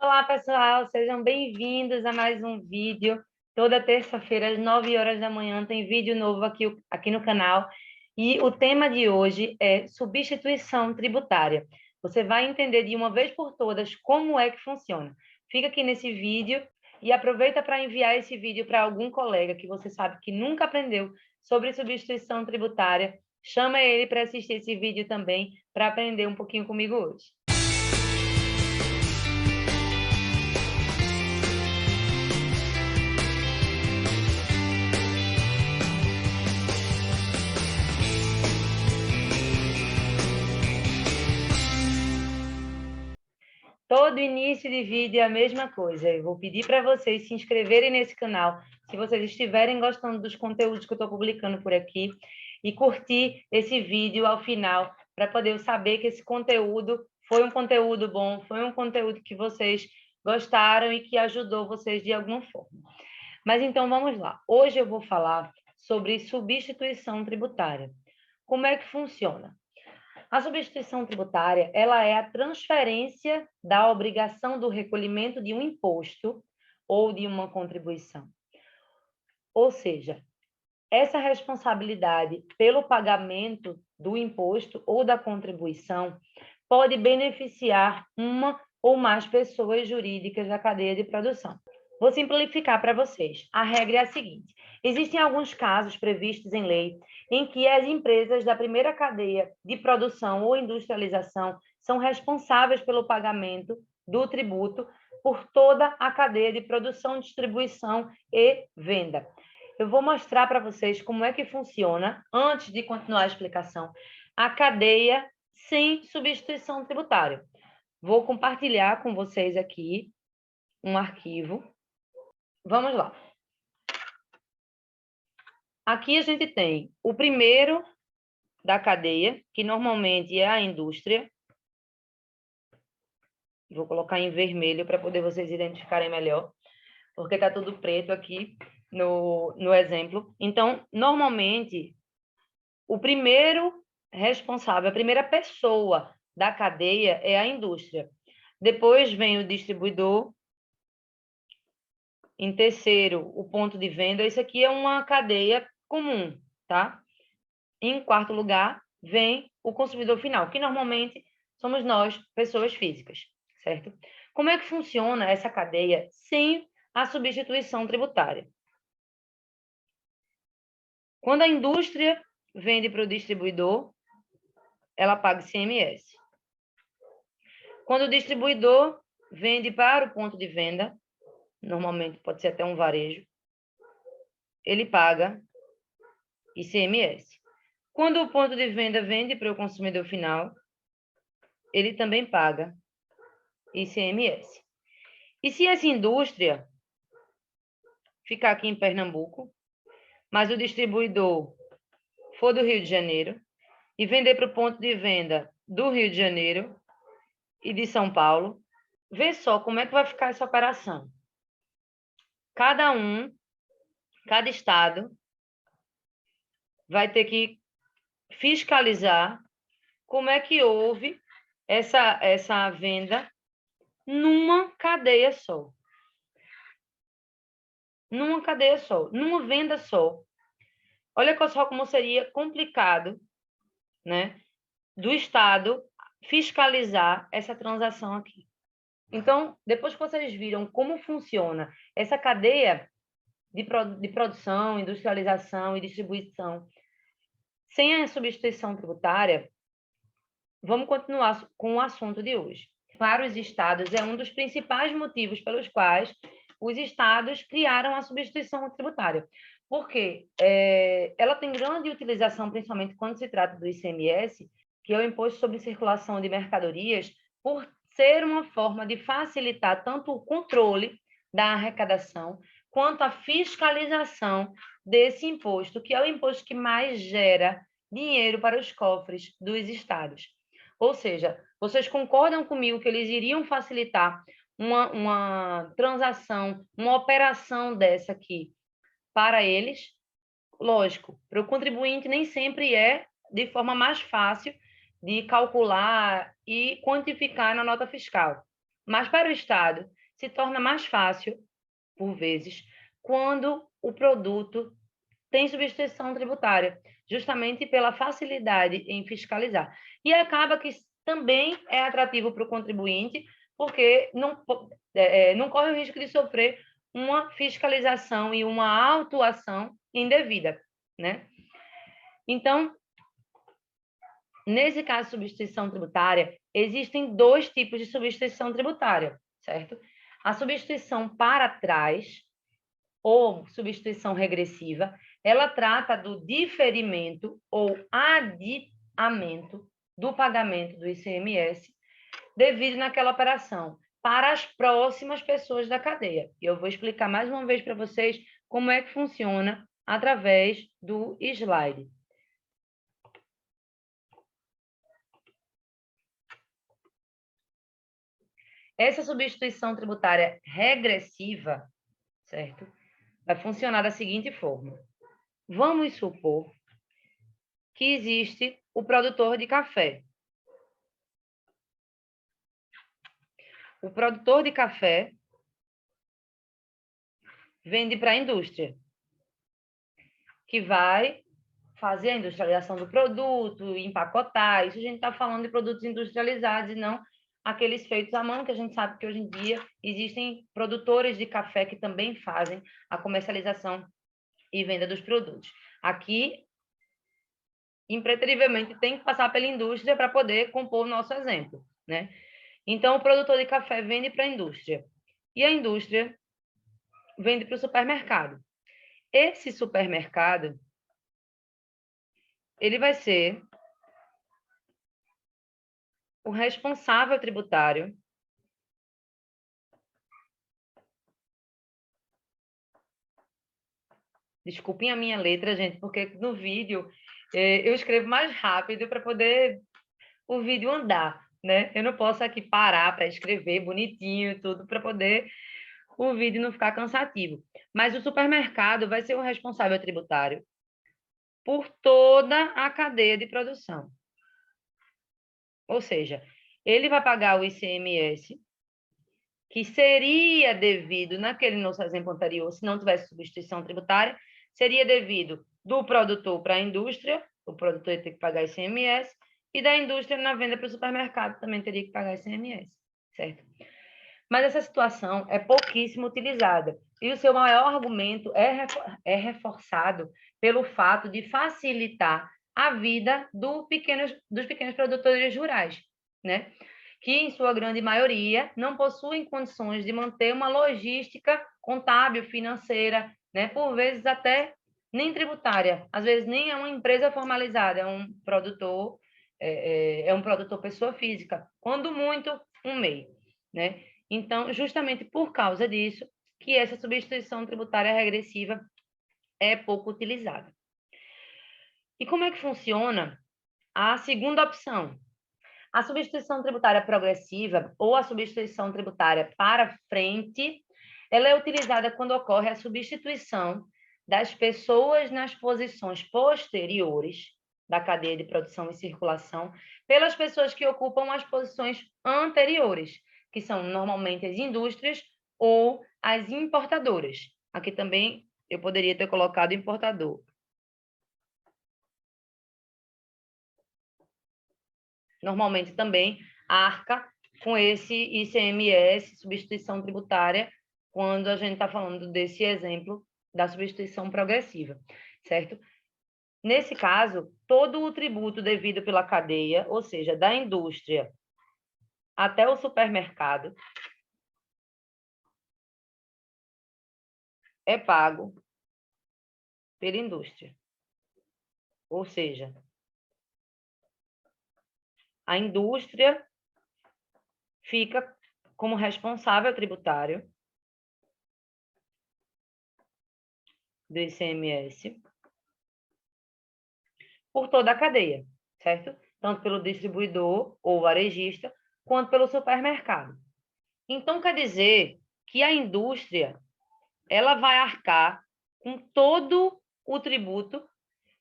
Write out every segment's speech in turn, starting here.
Olá, pessoal, sejam bem-vindos a mais um vídeo. Toda terça-feira, às 9 horas da manhã, tem vídeo novo aqui no canal. E o tema de hoje é substituição tributária. Você vai entender de uma vez por todas como é que funciona. Fica aqui nesse vídeo e aproveita para enviar esse vídeo para algum colega que você sabe que nunca aprendeu sobre substituição tributária. Chama ele para assistir esse vídeo também, para aprender um pouquinho comigo hoje. Todo início de vídeo é a mesma coisa. Eu vou pedir para vocês se inscreverem nesse canal, se vocês estiverem gostando dos conteúdos que eu estou publicando por aqui, e curtir esse vídeo ao final, para poder saber que esse conteúdo foi um conteúdo bom, foi um conteúdo que vocês gostaram e que ajudou vocês de alguma forma. Mas então vamos lá. Hoje eu vou falar sobre substituição tributária. Como é que funciona? A substituição tributária, ela é a transferência da obrigação do recolhimento de um imposto ou de uma contribuição. Ou seja, essa responsabilidade pelo pagamento do imposto ou da contribuição pode beneficiar uma ou mais pessoas jurídicas da cadeia de produção. Vou simplificar para vocês. A regra é a seguinte: existem alguns casos previstos em lei em que as empresas da primeira cadeia de produção ou industrialização são responsáveis pelo pagamento do tributo por toda a cadeia de produção, distribuição e venda. Eu vou mostrar para vocês como é que funciona, antes de continuar a explicação, a cadeia sem substituição tributária. Vou compartilhar com vocês aqui um arquivo. Vamos lá. Aqui a gente tem o primeiro da cadeia, que normalmente é a indústria. Vou colocar em vermelho para poder vocês identificarem melhor, porque está tudo preto aqui no exemplo. Então, normalmente, o primeiro responsável, a primeira pessoa da cadeia é a indústria. Depois vem o distribuidor. Em terceiro, o ponto de venda. Isso aqui é uma cadeia comum, tá? Em quarto lugar, vem o consumidor final, que normalmente somos nós, pessoas físicas, certo? Como é que funciona essa cadeia sem a substituição tributária? Quando a indústria vende para o distribuidor, ela paga ICMS. Quando o distribuidor vende para o ponto de venda, normalmente pode ser até um varejo, ele paga ICMS. Quando o ponto de venda vende para o consumidor final, ele também paga ICMS. E se essa indústria ficar aqui em Pernambuco, mas o distribuidor for do Rio de Janeiro e vender para o ponto de venda do Rio de Janeiro e de São Paulo, vê só como é que vai ficar essa operação. Cada estado vai ter que fiscalizar como é que houve essa venda numa cadeia só. Numa cadeia só, numa venda só. Olha só como seria complicado, né, do Estado fiscalizar essa transação aqui. Então, depois que vocês viram como funciona essa cadeia de produção, industrialização e distribuição sem a substituição tributária, vamos continuar com o assunto de hoje. Para os estados, é um dos principais motivos pelos quais os estados criaram a substituição tributária. Porque ela tem grande utilização, principalmente quando se trata do ICMS, que é o Imposto sobre Circulação de Mercadorias, por ser uma forma de facilitar tanto o controle da arrecadação, quanto a fiscalização desse imposto, que é o imposto que mais gera dinheiro para os cofres dos estados. Ou seja, vocês concordam comigo que eles iriam facilitar uma transação, uma operação dessa aqui para eles? Lógico, para o contribuinte nem sempre é de forma mais fácil de calcular e quantificar na nota fiscal. Mas para o Estado, se torna mais fácil, por vezes, quando o produto tem substituição tributária, justamente pela facilidade em fiscalizar. E acaba que também é atrativo para o contribuinte, porque não corre o risco de sofrer uma fiscalização e uma autuação indevida, né? Então, nesse caso de substituição tributária, existem dois tipos de substituição tributária, certo? A substituição para trás, ou substituição regressiva, ela trata do diferimento ou adiamento do pagamento do ICMS devido naquela operação para as próximas pessoas da cadeia. E eu vou explicar mais uma vez para vocês como é que funciona através do slide. Essa substituição tributária regressiva, certo? Vai funcionar da seguinte forma. Vamos supor que existe o produtor de café. O produtor de café vende para a indústria, que vai fazer a industrialização do produto, empacotar. Isso a gente está falando de produtos industrializados e não aqueles feitos à mão, que a gente sabe que hoje em dia existem produtores de café que também fazem a comercialização e venda dos produtos. Aqui, impreterivelmente, tem que passar pela indústria para poder compor o nosso exemplo, né? Então, o produtor de café vende para a indústria e a indústria vende para o supermercado. Esse supermercado, ele vai ser o responsável tributário desculpem a minha letra, gente, porque no vídeo eu escrevo mais rápido para poder o vídeo andar, né? Eu não posso aqui parar para escrever bonitinho e tudo para poder o vídeo não ficar cansativo. Mas o supermercado vai ser o responsável tributário por toda a cadeia de produção. Ou seja, ele vai pagar o ICMS, que seria devido, naquele nosso exemplo anterior, se não tivesse substituição tributária, seria devido do produtor para a indústria, o produtor ia ter que pagar ICMS, e da indústria na venda para o supermercado também teria que pagar ICMS, certo? Mas essa situação é pouquíssimo utilizada. E o seu maior argumento é reforçado pelo fato de facilitar a vida dos pequenos produtores rurais, né? Que, em sua grande maioria, não possuem condições de manter uma logística contábil, financeira, né? Por vezes até nem tributária, às vezes nem é uma empresa formalizada, é um produtor, um produtor pessoa física, quando muito, um MEI, né? Então, justamente por causa disso, que essa substituição tributária regressiva é pouco utilizada. E como é que funciona a segunda opção? A substituição tributária progressiva ou a substituição tributária para frente, ela é utilizada quando ocorre a substituição das pessoas nas posições posteriores da cadeia de produção e circulação pelas pessoas que ocupam as posições anteriores, que são normalmente as indústrias ou as importadoras. Aqui também eu poderia ter colocado importador. Normalmente também arca com esse ICMS, substituição tributária, quando a gente está falando desse exemplo da substituição progressiva, certo? Nesse caso, todo o tributo devido pela cadeia, ou seja, da indústria até o supermercado, é pago pela indústria. Ou seja, a indústria fica como responsável tributário do ICMS por toda a cadeia, certo? Tanto pelo distribuidor ou varejista, quanto pelo supermercado. Então, quer dizer que a indústria ela vai arcar com todo o tributo,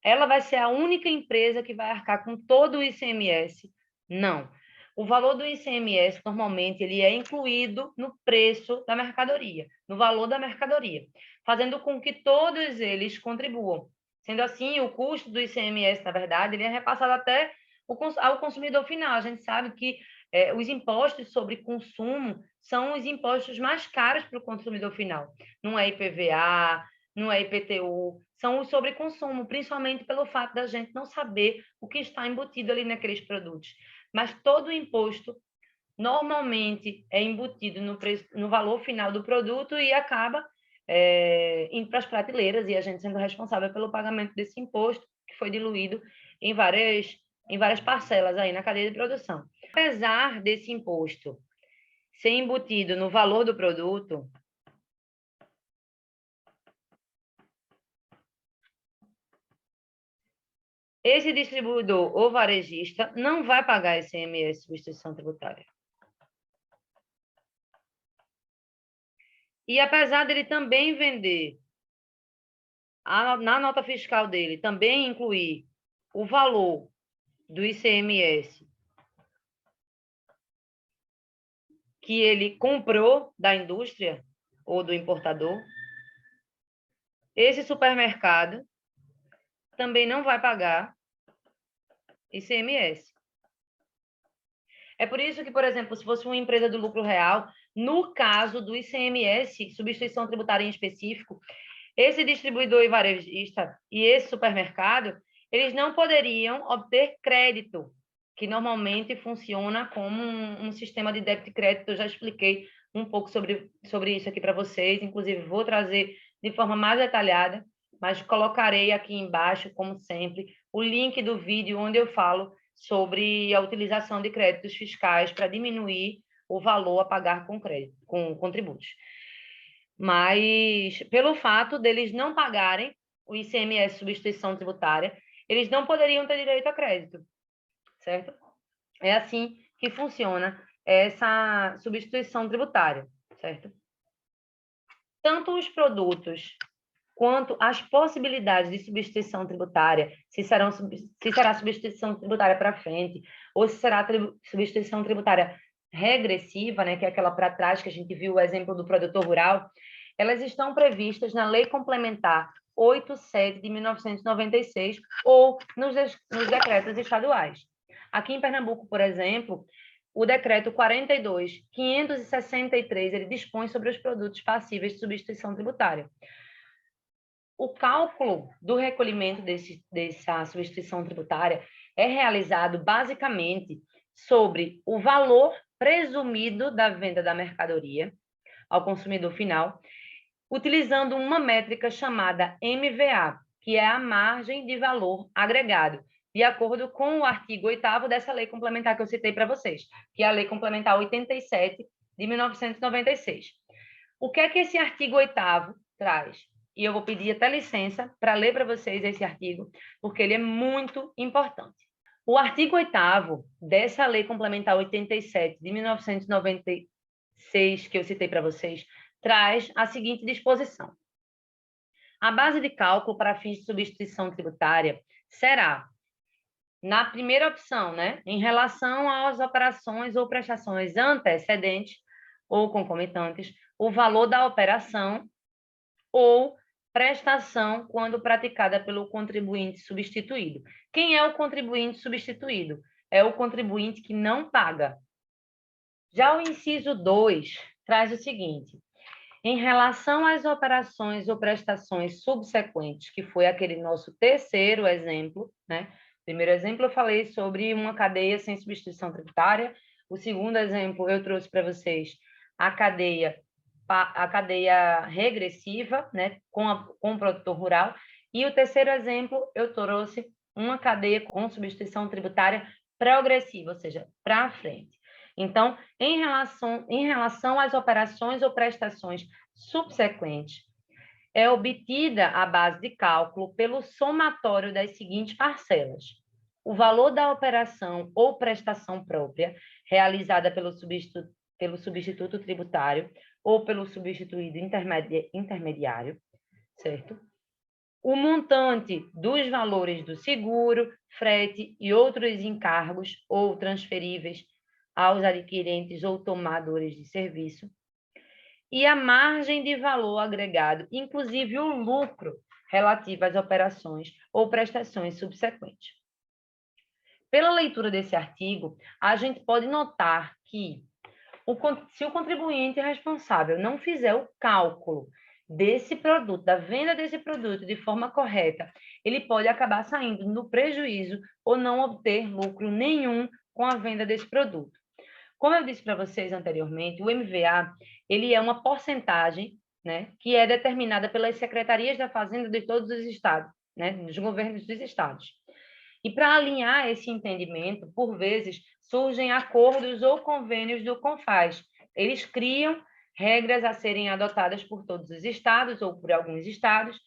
ela vai ser a única empresa que vai arcar com todo o ICMS? Não. o valor do ICMS, normalmente, ele é incluído no preço da mercadoria, no valor da mercadoria, fazendo com que todos eles contribuam. Sendo assim, o custo do ICMS, na verdade, ele é repassado até ao consumidor final. A gente sabe que os impostos sobre consumo são os impostos mais caros para o consumidor final. Não é IPVA, não é IPTU, são os sobre consumo, principalmente pelo fato da gente não saber o que está embutido ali naqueles produtos. Mas todo o imposto normalmente é embutido no valor final do produto e acaba indo para as prateleiras e a gente sendo responsável pelo pagamento desse imposto, que foi diluído em várias parcelas aí na cadeia de produção. Apesar desse imposto ser embutido no valor do produto, esse distribuidor ou varejista não vai pagar ICMS, substituição tributária. E apesar dele também vender, na nota fiscal dele, também incluir o valor do ICMS que ele comprou da indústria ou do importador, esse supermercado também não vai pagar ICMS. É por isso que, por exemplo, se fosse uma empresa do lucro real, no caso do ICMS, substituição tributária em específico, esse distribuidor e varejista e esse supermercado, eles não poderiam obter crédito, que normalmente funciona como um sistema de débito e crédito. Eu já expliquei um pouco sobre isso aqui para vocês, inclusive vou trazer de forma mais detalhada, mas colocarei aqui embaixo, como sempre, o link do vídeo onde eu falo sobre a utilização de créditos fiscais para diminuir o valor a pagar com contributos. Mas, pelo fato deles não pagarem o ICMS, substituição tributária, eles não poderiam ter direito a crédito, certo? É assim que funciona essa substituição tributária, certo? Tanto os produtos quanto as possibilidades de substituição tributária, se será substituição tributária para frente, ou se será substituição tributária regressiva, né, que é aquela para trás que a gente viu o exemplo do produtor rural, elas estão previstas na Lei Complementar 87 de 1996 ou nos decretos estaduais. Aqui em Pernambuco, por exemplo, o decreto 42.563, ele dispõe sobre os produtos passíveis de substituição tributária. O cálculo do recolhimento dessa substituição tributária é realizado basicamente sobre o valor presumido da venda da mercadoria ao consumidor final, utilizando uma métrica chamada MVA, que é a margem de valor agregado, de acordo com o artigo 8º dessa lei complementar que eu citei para vocês, que é a Lei Complementar 87 de 1996. O que é que esse artigo 8º traz? E eu vou pedir até licença para ler para vocês esse artigo, porque ele é muito importante. O artigo 8º dessa Lei Complementar 87 de 1996, que eu citei para vocês, traz a seguinte disposição. A base de cálculo para fins de substituição tributária será, na primeira opção, né, em relação às operações ou prestações antecedentes ou concomitantes, o valor da operação ou prestação quando praticada pelo contribuinte substituído. Quem é o contribuinte substituído? É o contribuinte que não paga. Já o inciso 2 traz o seguinte: em relação às operações ou prestações subsequentes, que foi aquele nosso terceiro exemplo, né? Primeiro exemplo, eu falei sobre uma cadeia sem substituição tributária. O segundo exemplo, eu trouxe para vocês a cadeia regressiva, né? Com o produtor rural. E o terceiro exemplo, eu trouxe uma cadeia com substituição tributária progressiva, ou seja, para frente. Então, em relação às operações ou prestações subsequentes, é obtida a base de cálculo pelo somatório das seguintes parcelas: o valor da operação ou prestação própria realizada pelo substituto tributário ou pelo substituído intermediário, certo? O montante dos valores do seguro, frete e outros encargos ou transferíveis aos adquirentes ou tomadores de serviço, e a margem de valor agregado, inclusive o lucro relativo às operações ou prestações subsequentes. Pela leitura desse artigo, a gente pode notar que se o contribuinte responsável não fizer o cálculo desse produto, da venda desse produto de forma correta, ele pode acabar saindo no prejuízo ou não obter lucro nenhum com a venda desse produto. Como eu disse para vocês anteriormente, o MVA, ele é uma porcentagem, né, que é determinada pelas secretarias da Fazenda de todos os estados, né, dos governos dos estados. E para alinhar esse entendimento, por vezes, surgem acordos ou convênios do CONFAZ. Eles criam regras a serem adotadas por todos os estados ou por alguns estados,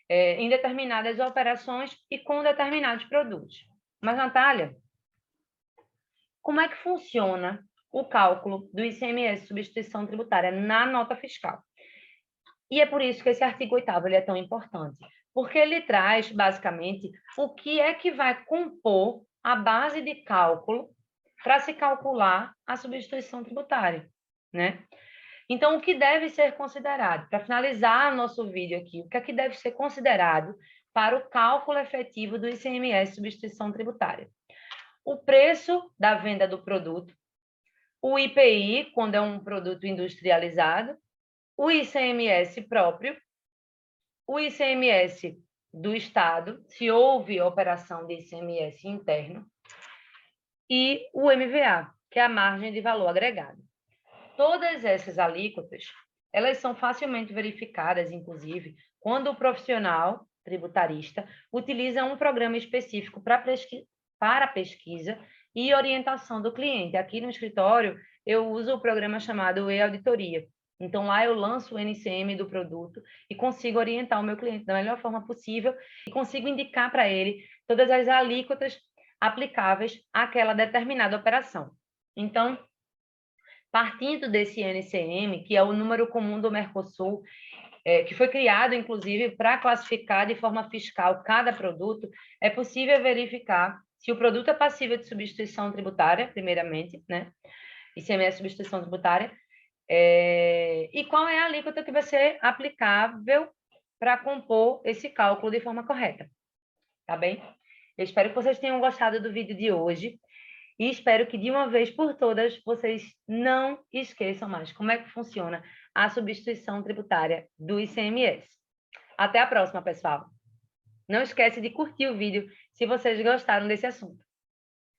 em determinadas operações e com determinados produtos. Mas, Natália, como é que funciona o cálculo do ICMS, substituição tributária, na nota fiscal? E é por isso que esse artigo 8º ele é tão importante, porque ele traz, basicamente, o que é que vai compor a base de cálculo para se calcular a substituição tributária, né? Então, o que deve ser considerado? Para finalizar o nosso vídeo aqui, o que é que deve ser considerado para o cálculo efetivo do ICMS substituição tributária? O preço da venda do produto, o IPI, quando é um produto industrializado, o ICMS próprio, o ICMS do Estado, se houve operação de ICMS interno, e o MVA, que é a margem de valor agregado. Todas essas alíquotas, elas são facilmente verificadas, inclusive, quando o profissional tributarista utiliza um programa específico para pesquisa e orientação do cliente. Aqui no escritório, eu uso o programa chamado e-auditoria. Então, lá eu lanço o NCM do produto e consigo orientar o meu cliente da melhor forma possível e consigo indicar para ele todas as alíquotas aplicáveis àquela determinada operação. Então, partindo desse NCM, que é o número comum do Mercosul, que foi criado, inclusive, para classificar de forma fiscal cada produto, é possível verificar se o produto é passível de substituição tributária, primeiramente, né? ICMS substituição tributária, e qual é a alíquota que vai ser aplicável para compor esse cálculo de forma correta, tá bem? Eu espero que vocês tenham gostado do vídeo de hoje e espero que, de uma vez por todas, vocês não esqueçam mais como é que funciona a substituição tributária do ICMS. Até a próxima, pessoal! Não esquece de curtir o vídeo se vocês gostaram desse assunto.